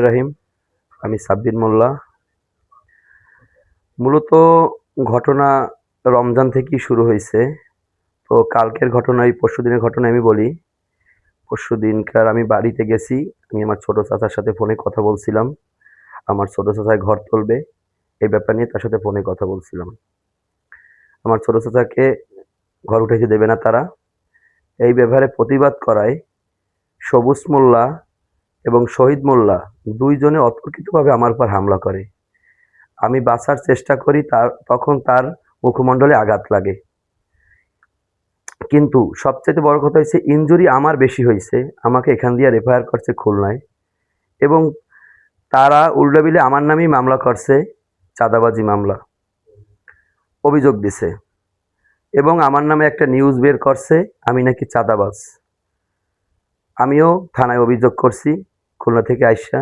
রাহিম। আমি সাব্বির মোল্লা। মূলত ঘটনা রমজান থেকেই শুরু হয়েছে। তো কালকের ঘটনা, এই পরশুদিনের ঘটনা আমি বলি। পরশুদিনকার আমি বাড়িতে গেছি। আমি আমার ছোট চাচার সাথে ফোনে কথা বলছিলাম। আমার ছোট চাচায় ঘর তুলবে, এই ব্যাপার নিয়ে তার সাথে ফোনে কথা বলছিলাম। আমার ছোট চাচাকে ঘর উঠাইতে দেবে না তারা। এই ব্যাপারে প্রতিবাদ করায় সবুজ মোল্লা এবং শহীদ মোল্লা দুইজনে অতর্কিতভাবে আমার উপর হামলা করে। আমি বাঁচার চেষ্টা করি, তখন তার মুখমণ্ডলে আঘাত লাগে। কিন্তু সবচেয়ে বড় কথা হচ্ছে ইনজুরি আমার বেশি হয়েছে। আমাকে এখান দিয়ে রেফার করছে খুলনায়, এবং তারা উল্টাবিলে আমার নামেই মামলা করছে, চাঁদাবাজি মামলা অভিযোগ দিছে, এবং আমার নামে একটা নিউজ বের করছে আমি নাকি চাঁদাবাজ। আমিও থানায় অভিযোগ করছি, খুলনা থেকে আইসা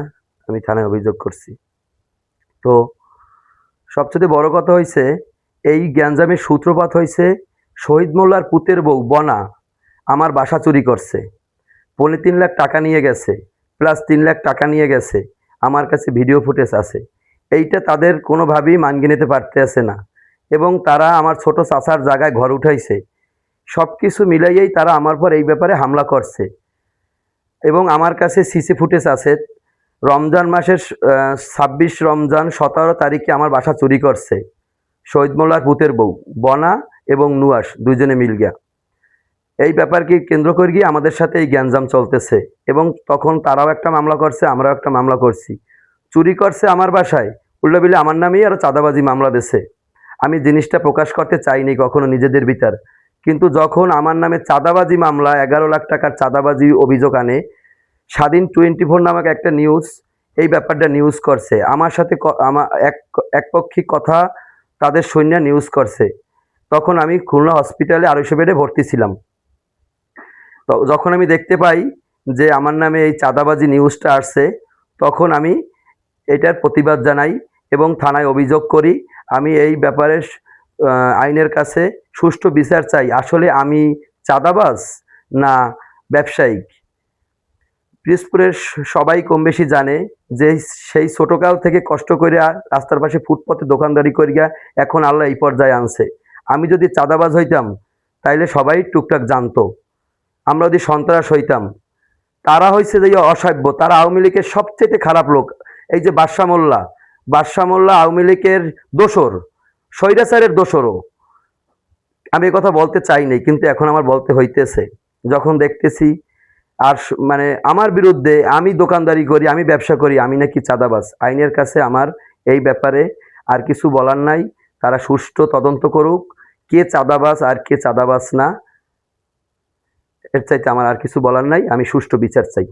আমি থানায় অভিযোগ করছি। তো সবচেয়ে বড় কথা হয়েছে এই গ্যাঞ্জামের সূত্রপাত হয়েছে শহীদ মোল্লার পুতের বউ বনা আমার বাসা চুরি করছে, 3.5 লাখ টাকা নিয়ে গেছে, প্লাস 3 লাখ টাকা নিয়ে গেছে। আমার কাছে ভিডিও ফুটেজ আছে। এইটা তাদের কোনোভাবেই মানিয়ে নিতে পারতেছে না, এবং তারা আমার ছোট চাচার জায়গায় ঘর উঠাইছে। সব কিছু মিলাইয়েই তারা আমার পর এই ব্যাপারে হামলা করছে, এবং আমার কাছে সিসি ফুটেজ আছে। রমজান মাসের 26 রমজান 17 তারিখে আমার বাসা চুরি করছে শহীদ মোল্লার পুতের বউ বনা এবং নুয়াস দুইজনে মিল গিয়া। এই ব্যাপারকে কেন্দ্র করে গিয়ে আমাদের সাথে এই গ্যাঞ্জাম চলতেছে, এবং তখন তারাও একটা মামলা করছে, আমরাও একটা মামলা করছি। চুরি করছে আমার বাসায়, উল্টাবিলে আমার নামেই আরো চাঁদাবাজি মামলা দিছে। আমি জিনিসটা প্রকাশ করতে চাইনি কখনো নিজেদের ভিতর, কিন্তু যখন আমার নামে চাঁদাবাজি মামলা 11 লাখ টাকার চাঁদাবাজি অভিযোগ আনে, স্বাধীন 24 নামক একটা নিউজ এই ব্যাপারটা নিউজ করছে আমার সাথে, আমার একপক্ষী কথা তাদের সৈন্য নিউজ করছে। তখন আমি খুলনা হসপিটালে 250 বেডে ভর্তি ছিলাম। তো যখন আমি দেখতে পাই যে আমার নামে এই চাঁদাবাজি নিউজটা আসছে, তখন আমি এটার প্রতিবাদ জানাই এবং থানায় অভিযোগ করি। আমি এই ব্যাপারে আইনের কাছে সুষ্ঠু বিচার চাই। আসলে আমি চাঁদাবাজ না ব্যবসায়িক? পিরোজপুরের সবাই কম বেশি জানে যে সেই ছোটকাল থেকে কষ্ট করে রাস্তার পাশে ফুটপাতে দোকানদারি করিয়া এখন আল্লাহ এই পর্যায়ে আনছে। আমি যদি চাঁদাবাজ হইতাম তাইলে সবাই টুকটাক জানতো। আমরা যদি সন্ত্রাস হইতাম, তারা হয়েছে যে অসভ্য, তারা আওয়ামী লীগের সবচেয়ে খারাপ লোক। এই যে বাদশা মোল্লা আওয়ামী লীগের দোসর, স্বৈরাচারের দোসরও। আমি এ কথা বলতে চাইনি, কিন্তু এখন আমার বলতে হইতেছে যখন দেখতেছি। আর মানে আমার বিরুদ্ধে, আমি দোকানদারি করি, আমি ব্যবসা করি, আমি নাকি চাঁদাবাজ। আইনের কাছে আমার এই ব্যাপারে আর কিছু বলার নাই। তারা সুষ্ঠু তদন্ত করুক, কে চাঁদাবাজ আর কে চাঁদাবাজ না। এর চাইতে আমার আর কিছু বলার নাই। আমি সুষ্ঠু বিচার চাই।